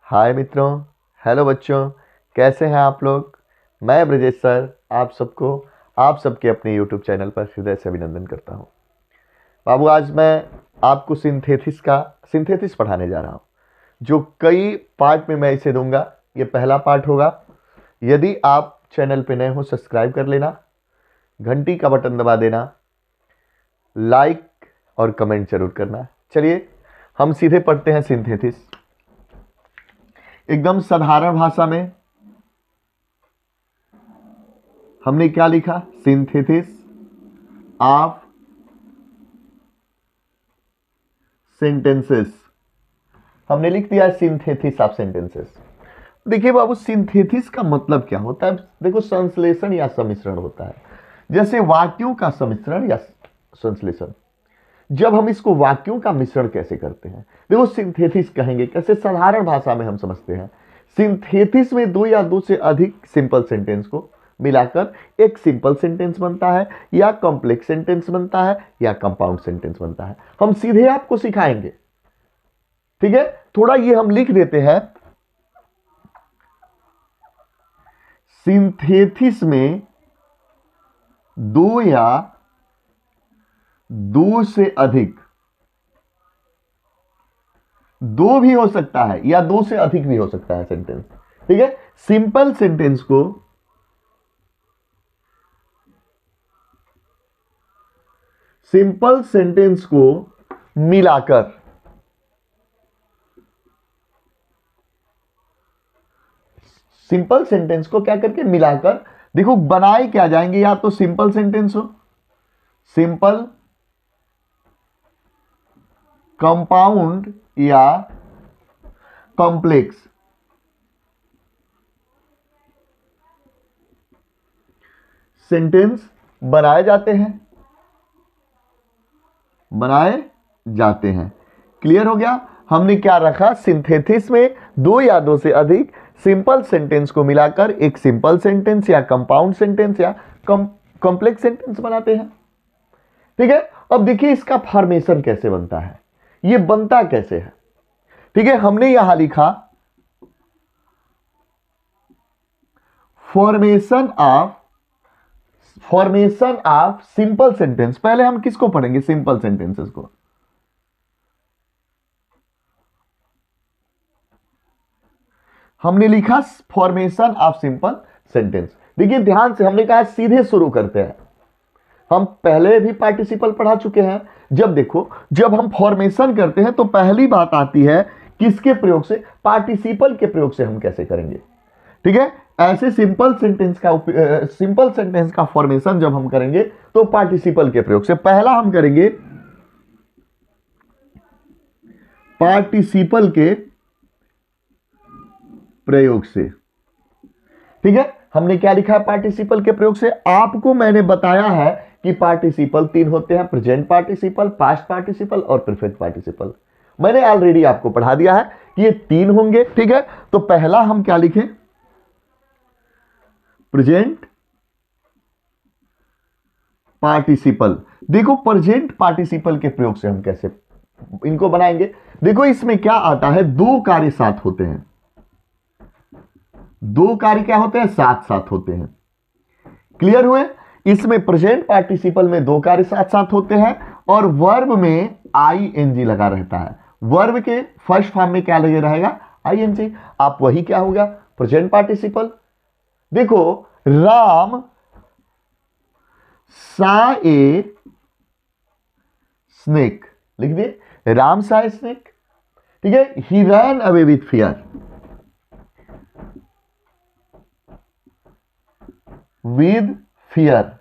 हाय मित्रों, हेलो बच्चों, कैसे हैं आप लोग। मैं ब्रजेश सर आप सबके अपने यूट्यूब चैनल पर हृदय से अभिनंदन करता हूं। बाबू, आज मैं आपको सिंथेसिस पढ़ाने जा रहा हूं, जो कई पार्ट में मैं इसे दूंगा। ये पहला पार्ट होगा। यदि आप चैनल पे नए हो, सब्सक्राइब कर लेना, घंटी का बटन दबा देना, लाइक और कमेंट जरूर करना। चलिए हम सीधे पढ़ते हैं सिंथेसिस। एकदम साधारण भाषा में हमने क्या लिखा? Synthesis of sentences. हमने लिख दिया सिंथेसिस ऑफ सेंटेंसेस। देखिए बाबू, सिंथेसिस का मतलब क्या होता है? देखो, संश्लेषण या सम्मिश्रण होता है, जैसे वाक्यों का सम्मिश्रण या संश्लेषण। जब हम इसको वाक्यों का मिश्रण कैसे करते हैं, देखो सिंथेसिस कहेंगे कैसे, साधारण भाषा में हम समझते हैं। सिंथेसिस में दो या दो से अधिक सिंपल सेंटेंस को मिलाकर एक सिंपल सेंटेंस बनता है, या कॉम्प्लेक्स सेंटेंस बनता है, या कंपाउंड सेंटेंस बनता है। हम सीधे आपको सिखाएंगे, ठीक है। थोड़ा ये हम लिख देते हैं। सिंथेसिस में दो या दो से अधिक, दो भी हो सकता है या दो से अधिक भी हो सकता है सेंटेंस, ठीक है। सिंपल सेंटेंस को मिलाकर सिंपल सेंटेंस को क्या करके मिलाकर, देखो बनाए क्या जाएंगे, या तो सिंपल सेंटेंस हो, सिंपल, कंपाउंड या कॉम्प्लेक्स सेंटेंस बनाए जाते हैं। क्लियर हो गया? हमने क्या रखा? सिंथेसिस में दो या दो से अधिक सिंपल सेंटेंस को मिलाकर एक सिंपल सेंटेंस या कंपाउंड सेंटेंस या कॉम्प्लेक्स सेंटेंस बनाते हैं, ठीक है। अब देखिए इसका फॉर्मेशन कैसे बनता है, ये बनता कैसे है, ठीक है। हमने यहां लिखा फॉर्मेशन ऑफ सिंपल सेंटेंस। पहले हम किसको पढ़ेंगे? सिंपल सेंटेंसेस को। हमने लिखा फॉर्मेशन ऑफ सिंपल सेंटेंस। देखिए ध्यान से, हमने कहा सीधे शुरू करते हैं। हम पहले भी पार्टिसिपल पढ़ा चुके हैं। जब देखो, जब हम फॉर्मेशन करते हैं तो पहली बात आती है किसके प्रयोग से? पार्टिसिपल के प्रयोग से हम कैसे करेंगे, ठीक है। ऐसे सिंपल सेंटेंस का फॉर्मेशन जब हम करेंगे तो पार्टिसिपल के प्रयोग से। पहला हम करेंगे पार्टिसिपल के प्रयोग से, ठीक है। हमने क्या लिखा है? पार्टिसिपल के प्रयोग से। आपको मैंने बताया है कि पार्टिसिपल तीन होते हैं: प्रेजेंट पार्टिसिपल, पास्ट पार्टिसिपल और परफेक्ट पार्टिसिपल। मैंने ऑलरेडी आपको पढ़ा दिया है कि ये तीन होंगे, ठीक है। तो पहला हम क्या लिखें? Present participle. देखो प्रेजेंट पार्टिसिपल के प्रयोग से हम कैसे इनको बनाएंगे। देखो इसमें क्या आता है, दो कार्य साथ होते हैं। दो कार्य क्या होते हैं? साथ साथ होते हैं। क्लियर हुए? इसमें प्रेजेंट पार्टिसिपल में दो कार्य साथ साथ होते हैं और वर्ब में आईएनजी लगा रहता है। वर्ब के फर्स्ट फॉर्म में क्या लगे रहेगा? आईएनजी। आप वही क्या होगा? Present participle. देखो, राम सा ए स्नेक, लिख दिए, राम सा ए स्नेक, ठीक है। He ran away with fear, with fear.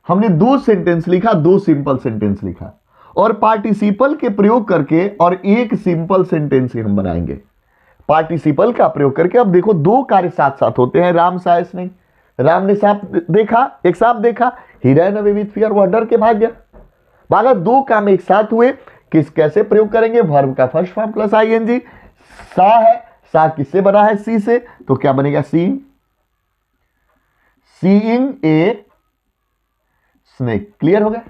हमने दो सेंटेंस लिखा, दो सिंपल सेंटेंस लिखा, और पार्टिसिपल के प्रयोग करके और एक सिंपल सेंटेंस हम बनाएंगे। पार्टिसिपल का प्रयोग करके। अब देखो दो कार्य साथ साथ होते हैं। राम सा स्नेक, राम ने सांप देखा, एक सांप देखा। ही रैन अवे विथ फियर, वह डर के भाग गया, भागा। दो काम एक साथ हुए। कैसे प्रयोग करेंगे? वर्ब का फर्स्ट फॉर्म प्लस आईएनजी। सा है, सा किससे बना है? सी से, तो क्या बनेगा? Seeing a snake. क्लियर हो गया?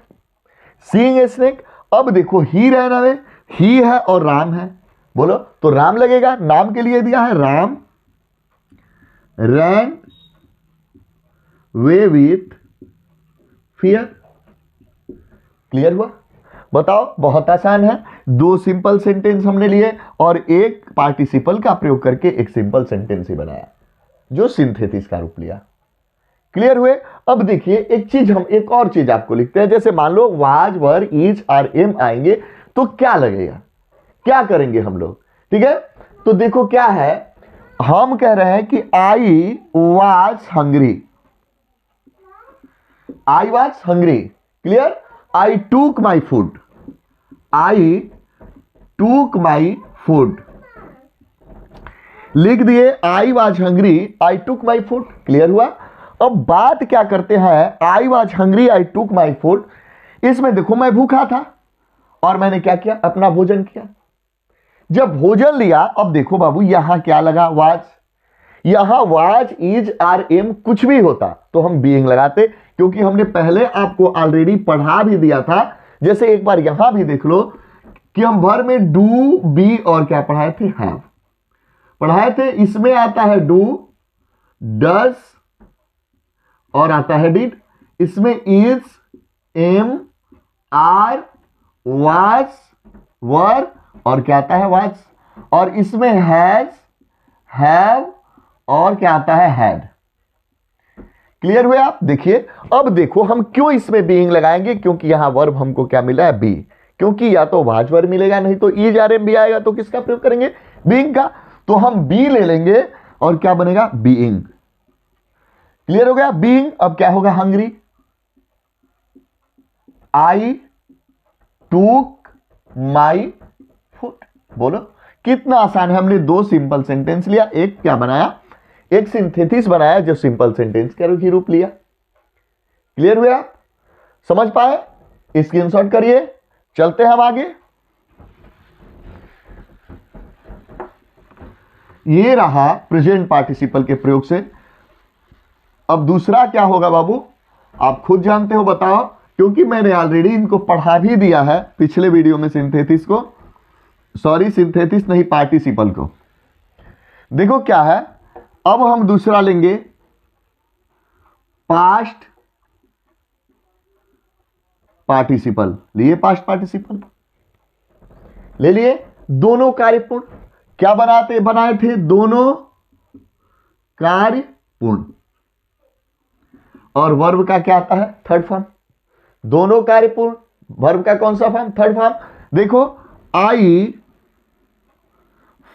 Seeing a snake. अब देखो ही रैन अवे, ही है और राम है, बोलो, तो राम लगेगा, नाम के लिए दिया है राम रैन वे विथ फियर। क्लियर हुआ? बताओ, बहुत आसान है। दो सिंपल सेंटेंस हमने लिए और एक पार्टिसिपल का प्रयोग करके एक सिंपल सेंटेंस ही बनाया जो सिंथेसिस का रूप लिया। क्लियर हुए? अब देखिए एक चीज, हम एक और चीज आपको लिखते हैं। जैसे मान लो was were is are am आएंगे तो क्या लगेगा, क्या करेंगे हम लोग? ठीक है, तो देखो क्या है, हम कह रहे हैं कि I was hungry, I was hungry. Clear? I took my food, I took my food. लिख दिए आई was hungry, I took my food. Clear हुआ? अब बात क्या करते हैं, आई was hungry I took my food. इसमें देखो मैं भूखा था और मैंने क्या किया, अपना भोजन किया। जब भोजन लिया, अब देखो बाबू यहां क्या लगा, वाज। यहां वाज इज आर एम कुछ भी होता तो हम बीइंग लगाते, क्योंकि हमने पहले आपको ऑलरेडी पढ़ा भी दिया था। जैसे एक बार यहां भी देख लो कि हम भर में डू बी और क्या पढ़ाए थे, हैव पढ़ाए थे। इसमें आता है डू, डज और आता है डिड। इसमें इज, एम, आर, वाज, वर और क्या आता है, वाज। और इसमें हैज, हैव और क्या आता है, हैड। क्लियर हुए आप? देखिए अब देखो हम क्यों इसमें बीइंग लगाएंगे, क्योंकि यहां वर्ब हमको क्या मिला है, बी। क्योंकि या तो वाज वर्ब मिलेगा, नहीं तो ईज आर एम भी आएगा, तो किसका प्रयोग करेंगे, बीइंग का। तो हम बी ले लेंगे और क्या बनेगा, बीइंग। क्लियर हो गया? बीइंग। अब क्या होगा, hungry, I took my food. बोलो कितना आसान है। हमने दो सिंपल सेंटेंस लिया, एक क्या बनाया, एक सिंथेसिस बनाया जो सिंपल सेंटेंस का रूप लिया। क्लियर हुआ? समझ पाए? स्क्रीनशॉट करिए, चलते हैं हम आगे। ये रहा प्रेजेंट पार्टिसिपल के प्रयोग से। अब दूसरा क्या होगा बाबू, आप खुद जानते हो, बताओ, क्योंकि मैंने ऑलरेडी इनको पढ़ा भी दिया है पिछले वीडियो में, सिंथेसिस को, सॉरी सिंथेसिस नहीं, पार्टिसिपल को। देखो क्या है, अब हम दूसरा लेंगे पास्ट पार्टिसिपल। लिए पास्ट पार्टिसिपल, ले लिए। दोनों कार्यपूर्ण क्या बनाए थे, दोनों कार्यपूर्ण। और वर्ब का क्या आता है, थर्ड फॉर्म। दोनों कार्यपूर्ण, वर्ब का कौन सा फॉर्म, थर्ड फॉर्म। देखो I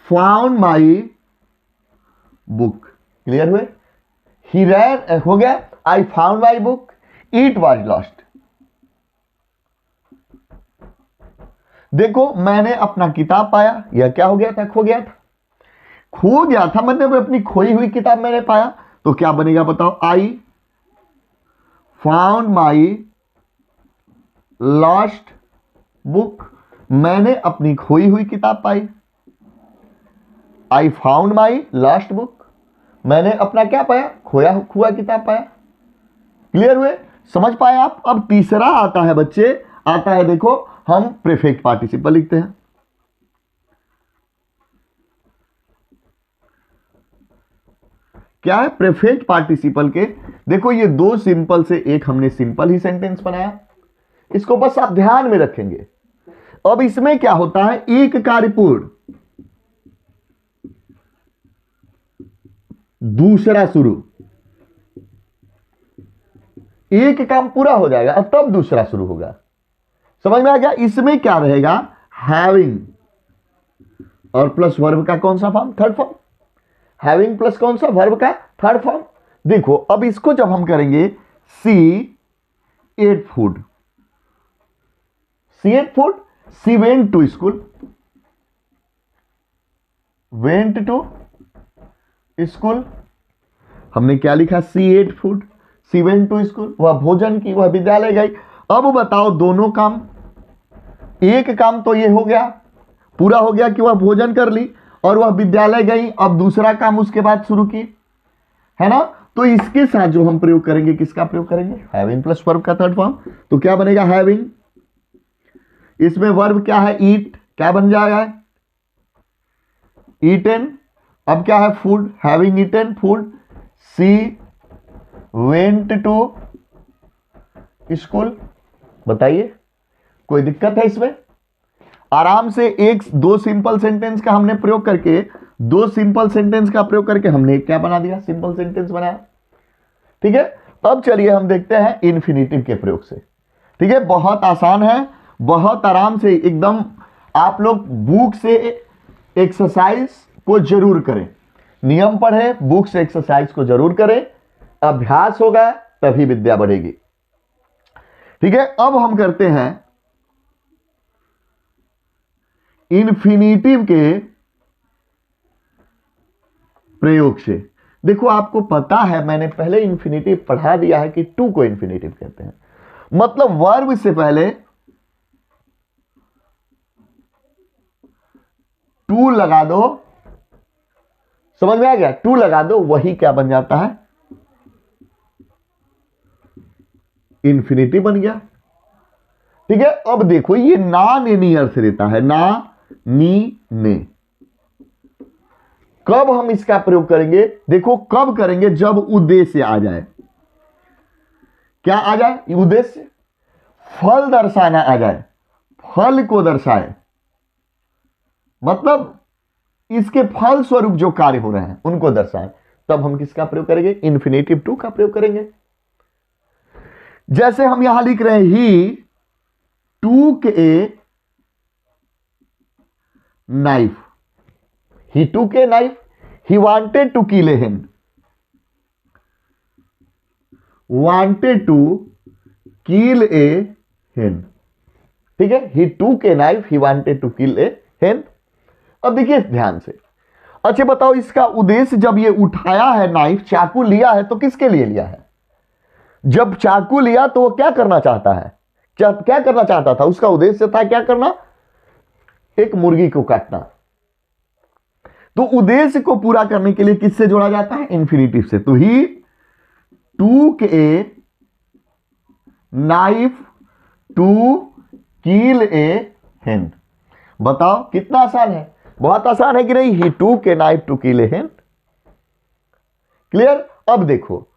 found my book. Clear हुए? ही रैन हो गया, I found my book, it was lost. देखो मैंने अपना किताब पाया, यह क्या हो गया था, खो गया था। खो गया था मतलब अपनी खोई हुई किताब मैंने पाया, तो क्या बनेगा बताओ, I found my lost book. मैंने अपनी खोई हुई किताब पाई। I found my lost book, मैंने अपना क्या पाया, खोया हुआ किताब पाया। क्लियर हुए? समझ पाए आप? अब तीसरा आता है बच्चे, आता है देखो, हम प्रीफिक्स पार्टिसिपल लिखते हैं। क्या है प्रीफिक्स पार्टिसिपल के, देखो ये दो सिंपल से एक हमने सिंपल ही सेंटेंस बनाया, इसको बस आप ध्यान में रखेंगे। अब इसमें क्या होता है, एक कार्यपूर्ण दूसरा शुरू, एक काम पूरा हो जाएगा और तब दूसरा शुरू होगा। समझ में आ गया? इसमें क्या रहेगा, हैविंग और प्लस वर्ब का कौन सा form, third form. Having plus कौन सा, वर्ब का थर्ड फॉर्म। देखो अब इसको जब हम करेंगे, she ate food, she ate food, she went to school, went to school. हमने क्या लिखा, she ate food, she went to school, वह भोजन की, वह विद्यालय गई। अब बताओ दोनों काम, एक काम तो ये हो गया, पूरा हो गया कि वह भोजन कर ली और वह विद्यालय गई। अब दूसरा काम उसके बाद शुरू की, है ना। तो इसके साथ जो हम प्रयोग करेंगे, किसका प्रयोग करेंगे, हैविंग प्लस वर्ब का थर्ड फॉर्म। तो क्या बनेगा, हैविंग। इसमें वर्ब क्या है, ईट, क्या बन जाएगा, ईटन, अब क्या है food, having eaten food. She went to school. बताइए कोई दिक्कत है इसमें? आराम से एक दो सिंपल सेंटेंस का हमने प्रयोग करके, दो सिंपल सेंटेंस का प्रयोग करके हमने क्या बना दिया, सिंपल सेंटेंस बनाया। ठीक है, अब चलिए हम देखते हैं इन्फिनेटिव के प्रयोग से। ठीक है, बहुत आसान है, बहुत आराम से एकदम। आप लोग बुक से एक्सरसाइज को जरूर करें, नियम पढ़े, बुक से एक्सरसाइज को जरूर करें, अभ्यास होगा तभी विद्या बढ़ेगी। ठीक है, अब हम करते हैं इन्फिनेटिव के प्रयोग से। देखो आपको पता है, मैंने पहले इन्फिनेटिव पढ़ा दिया है कि टू को इन्फिनेटिव कहते हैं, मतलब वर्ब से पहले टू लगा दो, समझ में आ गया, टू लगा दो, वही क्या बन जाता है, इन्फिनेटिव बन गया। ठीक है, अब देखो ये ना ने नी अर्थ देता है, ना नी ने। कब हम इसका प्रयोग करेंगे, देखो कब करेंगे, जब उद्देश्य आ जाए। क्या आ जाए, उद्देश्य, फल दर्शाना आ जाए, फल को दर्शाए, मतलब इसके फल स्वरूप जो कार्य हो रहे हैं उनको दर्शाए, तब हम किसका प्रयोग करेंगे, इन्फिनेटिव टू का प्रयोग करेंगे। जैसे हम यहां लिख रहे हैं ही took a knife, he took a knife, he wanted to kill a hen, wanted to kill a हेन। ठीक है, he took a knife, he wanted to kill a hen. अब देखिए ध्यान से, अच्छा बताओ इसका उद्देश्य, जब ये उठाया है नाइफ, चाकू लिया है, तो किसके लिए लिया है? जब चाकू लिया तो वो क्या करना चाहता है, क्या करना चाहता था, उसका उद्देश्य था क्या करना, एक मुर्गी को काटना। तो उद्देश्य को पूरा करने के लिए किससे जोड़ा जाता है, इन्फिनेटिव से। तो ही took a knife to kill a हेन। बताओ कितना आसान है, बहुत आसान है कि नहीं, ही took a knife to kill a हेन। क्लियर? अब देखो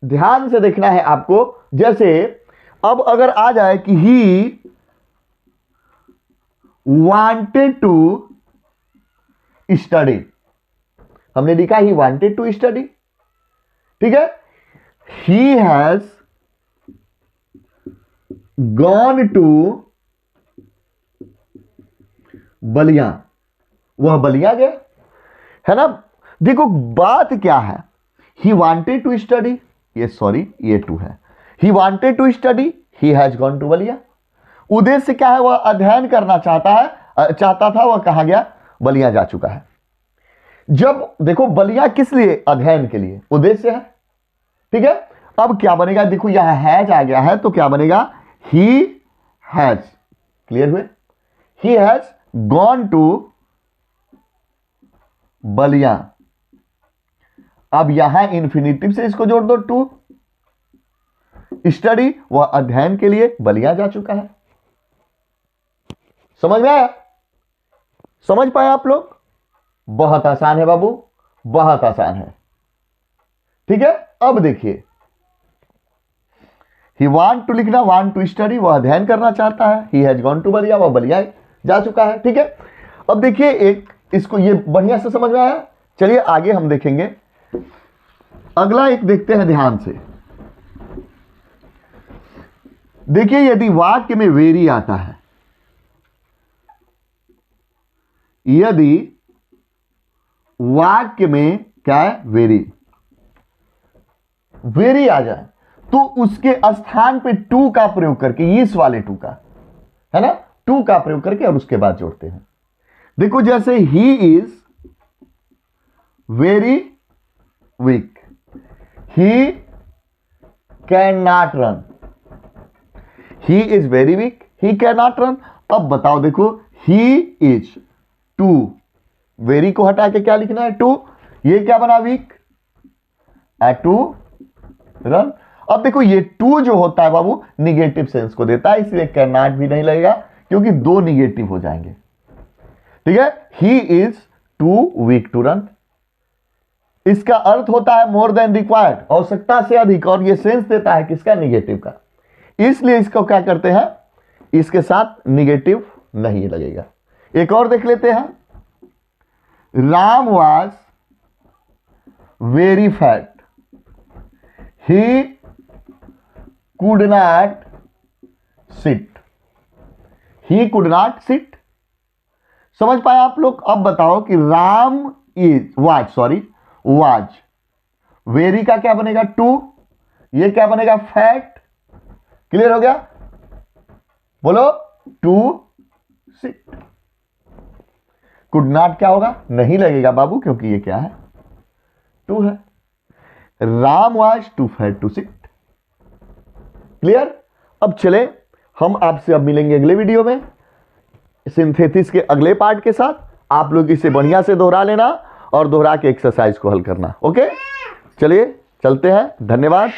ध्यान से देखना है आपको, जैसे अब अगर आ जाए कि ही वांटेड टू स्टडी, हमने लिखा ही वांटेड टू स्टडी। ठीक है, he has gone to Ballia, वह बलिया गया, है ना। देखो बात क्या है, ही वांटेड टू स्टडी, ये सॉरी ये टू है, he wanted to study, he has gone to Ballia. उद्देश्य क्या है, वह अध्ययन करना चाहता था, वह कहां गया, बलिया जा चुका है। जब देखो बलिया किस लिए, अध्ययन के लिए, उद्देश्य है। ठीक है, अब क्या बनेगा, देखो यहां हैज आ गया है, तो क्या बनेगा, ही हैज, क्लियर हुए, he has gone to Ballia. अब यहां इन्फिनेटिव से इसको जोड़ दो, टू स्टडी, वह अध्ययन के लिए बलिया जा चुका है। समझ में आया, समझ पाए आप लोग? बहुत आसान है बाबू, बहुत आसान है। ठीक है, अब देखिए ही वांट टू लिखना, वांट टू स्टडी, वह अध्ययन करना चाहता है, he has gone to Ballia, वह बलिया जा चुका है। ठीक है, अब देखिए एक इसको, ये बढ़िया से समझ में आया। चलिए आगे हम देखेंगे, अगला एक देखते हैं ध्यान से। देखिए यदि वाक्य में वेरी आता है, यदि वाक्य में क्या है, वेरी आ जाए, तो उसके स्थान पे टू का प्रयोग करके, इस वाले टू का, है ना, टू का प्रयोग करके और उसके बाद जोड़ते हैं। देखो जैसे he is very weak, he can not run, he is very weak, he can not run. अब बताओ देखो, ही इज टू, वेरी को हटा के क्या लिखना है, टू, ये क्या बना, वीक, टू रन। अब देखो ये टू जो होता है बाबू निगेटिव सेंस को देता है, इसलिए कैन नॉट भी नहीं लगेगा, क्योंकि दो निगेटिव हो जाएंगे। ठीक है, he is too weak to run. इसका अर्थ होता है मोर देन रिक्वायर्ड, आवश्यकता से अधिक, और ये सेंस देता है किसका, निगेटिव का। इसलिए इसको क्या करते हैं, इसके साथ निगेटिव नहीं लगेगा। एक और देख लेते हैं, Ram was very fat, he could not sit, he could not sit. समझ पाए आप लोग? अब बताओ कि राम इज वाज, वेरी का क्या बनेगा, टू, ये क्या बनेगा, फैट। क्लियर हो गया? बोलो, टू सिट। कुड नॉट क्या होगा, नहीं लगेगा बाबू, क्योंकि ये क्या है, टू है। Ram was too fat to sit. Clear? अब चले, हम आपसे अब मिलेंगे अगले वीडियो में सिंथेसिस के अगले पार्ट के साथ। आप लोग इसे बढ़िया से दोहरा लेना और दोहरा के एक्सरसाइज को हल करना। ओके, चलिए चलते हैं, धन्यवाद।